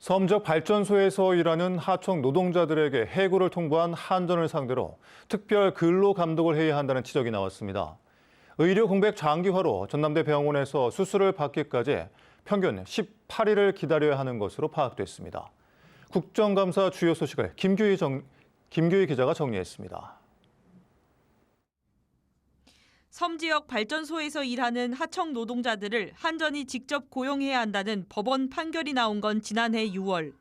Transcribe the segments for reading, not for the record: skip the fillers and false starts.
섬 지역 발전소에서 일하는 하청 노동자들에게 해고를 통보한 한전을 상대로 특별 근로 감독을 해야 한다는 지적이 나왔습니다. 의료 공백 장기화로 전남대 병원에서 수술을 받기까지 평균 18일을 기다려야 하는 것으로 파악됐습니다. 국정감사 주요 소식을 김규희 기자가 정리했습니다. 섬 지역 발전소에서 일하는 하청 노동자들을 한전이 직접 고용해야 한다는 법원 판결이 나온 건 지난해 6월.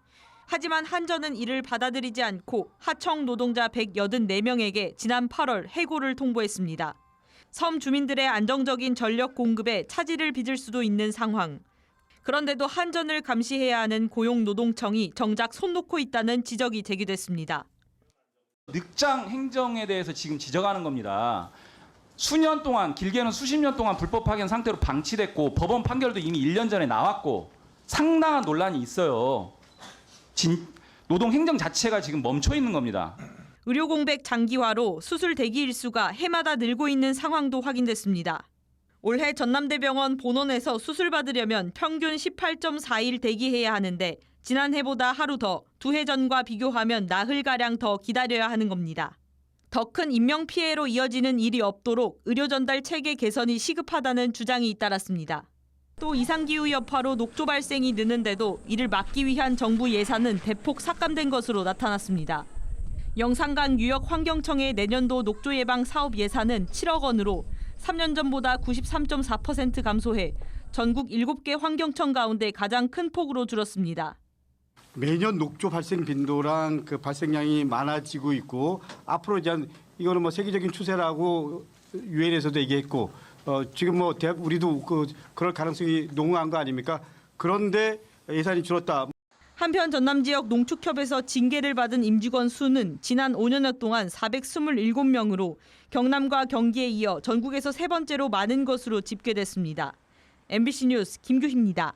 하지만 한전은 이를 받아들이지 않고 하청 노동자 184명에게 지난 8월 해고를 통보했습니다. 섬 주민들의 안정적인 전력 공급에 차질을 빚을 수도 있는 상황. 그런데도 한전을 감시해야 하는 고용노동청이 정작 손 놓고 있다는 지적이 제기됐습니다. 늑장 행정에 대해서 지금 지적하는 겁니다. 수년 동안, 길게는 수십 년 동안 불법 파견 상태로 방치됐고 법원 판결도 이미 1년 전에 나왔고 상당한 논란이 있어요. 노동 행정 자체가 지금 멈춰 있는 겁니다. 의료 공백 장기화로 수술 대기 일수가 해마다 늘고 있는 상황도 확인됐습니다. 올해 전남대병원 본원에서 수술 받으려면 평균 18.4일 대기해야 하는데 지난해보다 하루 더, 두 해 전과 비교하면 나흘가량 더 기다려야 하는 겁니다. 더 큰 인명피해로 이어지는 일이 없도록 의료 전달 체계 개선이 시급하다는 주장이 잇따랐습니다. 또 이상기후 여파로 녹조 발생이 느는데도 이를 막기 위한 정부 예산은 대폭 삭감된 것으로 나타났습니다. 영산강 유역환경청의 내년도 녹조 예방 사업 예산은 7억 원으로 3년 전보다 93.4% 감소해 전국 7개 환경청 가운데 가장 큰 폭으로 줄었습니다. 매년 녹조 발생 빈도랑 그 발생량이 많아지고 있고 앞으로 이제 이거는 뭐 세계적인 추세라고 유엔에서도 얘기했고 지금 뭐 우리도 그럴 가능성이 농후한 거 아닙니까? 그런데 예산이 줄었다. 한편 전남 지역 농축협에서 징계를 받은 임직원 수는 지난 5년여 동안 427명으로 경남과 경기에 이어 전국에서 세 번째로 많은 것으로 집계됐습니다. MBC 뉴스 김규희입니다.